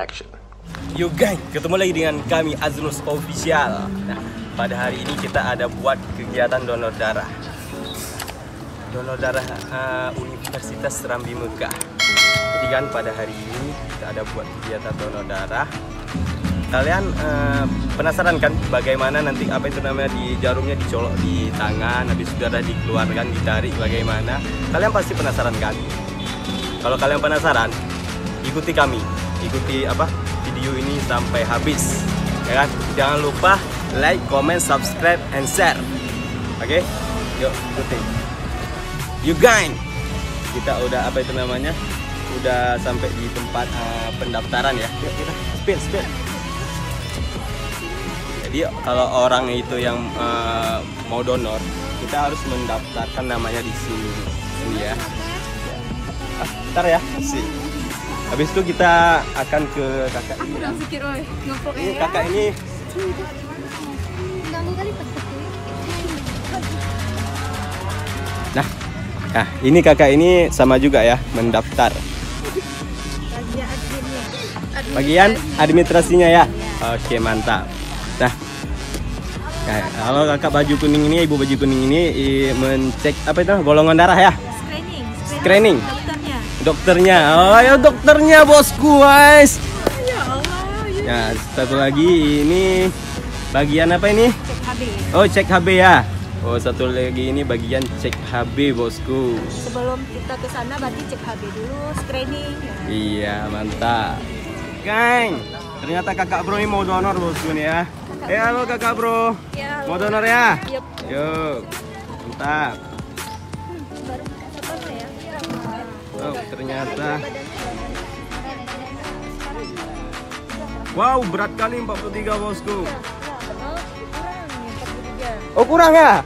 action. Yo guys, ketemu lagi dengan kami Aznus Official. Nah, pada hari ini kita ada buat kegiatan donor darah. Donor darah Universitas Serambi Mekah. Jadi kan pada hari ini kita ada buat kegiatan donor darah. Kalian penasaran kan bagaimana nanti apa itu namanya di jarumnya dicolok di tangan, habis darah dikeluarkan, ditarik bagaimana? Kalian pasti penasaran kan? Kalau kalian penasaran, ikuti kami, ikuti video ini sampai habis, ya kan? Jangan lupa like, comment, subscribe, and share. Oke? Yuk ikuti. You guys, kita udah udah sampai di tempat pendaftaran ya. Yuk kita speed. Jadi kalau orang itu yang mau donor, kita harus mendaftarkan namanya di sini ya. Ntar ya, sih. Habis itu kita akan ke kakak ini. Ini kakak ini. Nah, ini kakak ini sama juga ya mendaftar. Bagian administrasinya ya. Oke, mantap. Nah, kalau kakak baju kuning ini, ibu baju kuning ini mencek golongan darah ya. Screening. Dokternya. Oh ya, dokternya bosku, guys. Ya Allah. Ya, satu lagi ini bagian apa ini? Cek HB. Oh, cek HB ya. Oh, satu lagi ini bagian cek HB bosku. Sebelum kita ke sana berarti cek HB dulu, screening. Iya, mantap. Gang, ternyata kakak bro ini mau donor bosku nih ya. Halo kakak bro. Ya, Mau donor ya? Yep. Yuk, mantap. Baru apa ya? Oh, ternyata. Wow, berat kali 43 bosku. Oh, kurang ya?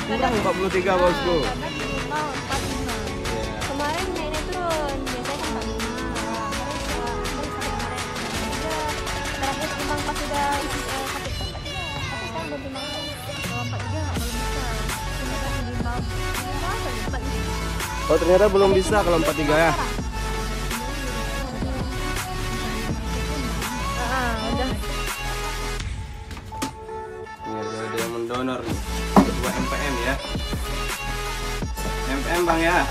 Kurang 43 bosku. Kemarin nenek turun, biasanya kan 45. Terakhir timbang pas udah sakit 43, tapi sekarang belum timbang lagi. Kalau 43 nggak belum bisa. Sebenarnya timbang 45. Oh, ternyata belum bisa kalau 43 ya. Udah. Ini ada yang mendonor nih. Kedua MPM ya. MPM bang ya.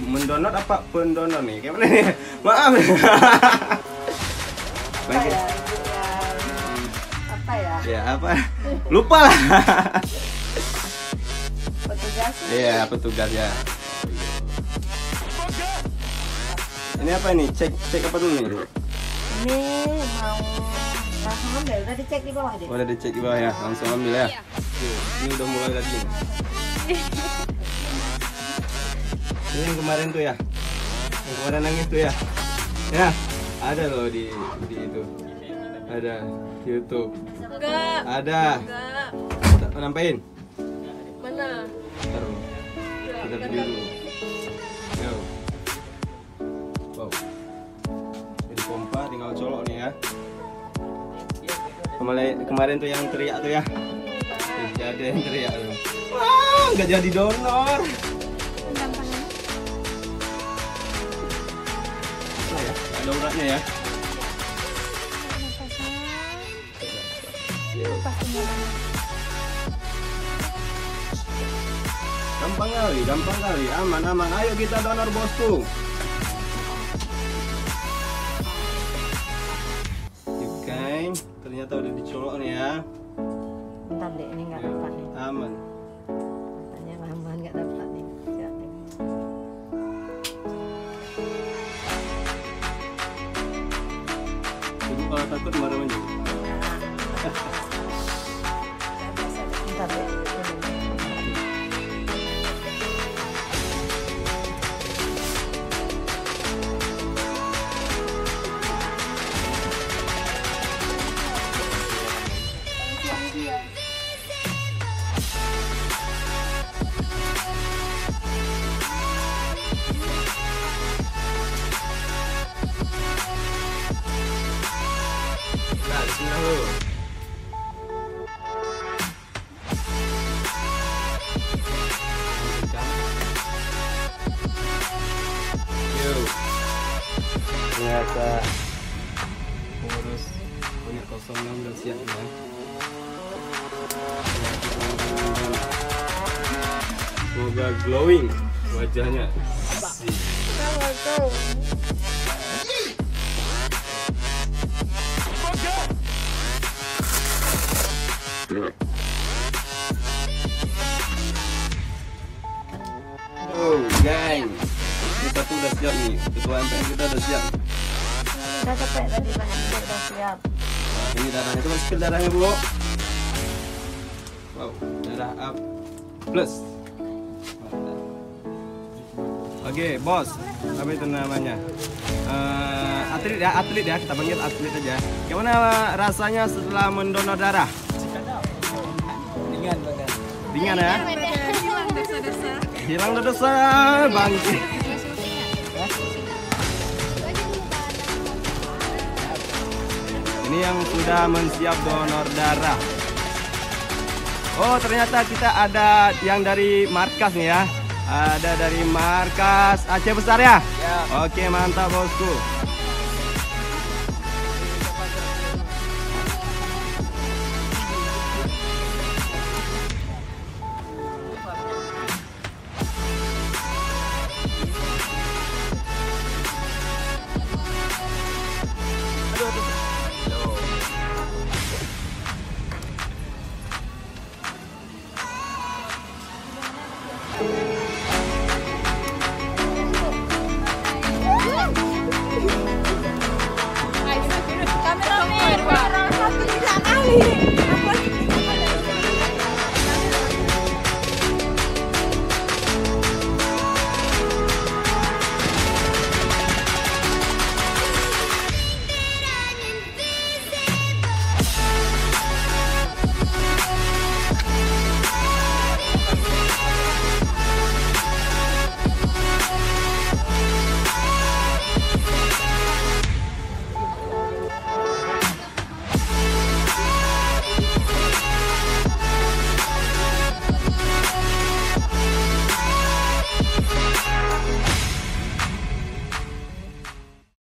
Mendonor apa pendonor nih? Kayak mana nih? Maaf. Apa ya? Ya apa? Lupa lah. Petugas. Iya, petugas ya. Ini apa ini? Cek apa dulu nih? Ini mau langsung ambil, udah dicek di bawah deh. Oh, udah dicek di bawah ya, langsung ambil ya. Ini udah mulai lagi. Ini yang kemarin tuh ya, yang kemarin nangis tuh ya. Ya, ada loh di itu. Ada YouTube. Enggak. Ada. Enggak. Nampain. Mana? Taruh. Kita video dulu. Yo. Wow. Jadi pompa tinggal colok nih ya. Kemarin tuh yang teriak tuh ya. Ada yang teriak tuh. Wah, nggak jadi donor. Nah, ya, ada uratnya ya. Gampang kali, aman. Ayo kita donor bosku. Oke, ternyata udah dicolok nih ya. Bentar deh, ini nggak dapat nih. Aman. Katanya lama nggak dapat nih. Ibu kalau takut marah aja. Bentar deh. Nah, bismillah. biasa pengurus unit 06 dan siapnya. Semoga glowing wajahnya. Oh, gang. Ini satu udah siap nih. Ketua MPR kita udah siap. Udah capek tadi banyak udah siap. Nah, ini darahnya, coba spill darahnya dulu. Wow, darah up plus. Oke, bos. Apa itu namanya? Atlet ya, kita panggil atlet aja. Gimana rasanya setelah mendonor darah? Ringan banget. Ringan ya? Hilang dosa, bangkit. Ini yang sudah mensiap donor darah. Oh, ternyata kita ada yang dari markas nih ya. Ada dari markas Aceh Besar ya? Ya. Oke, mantap bosku.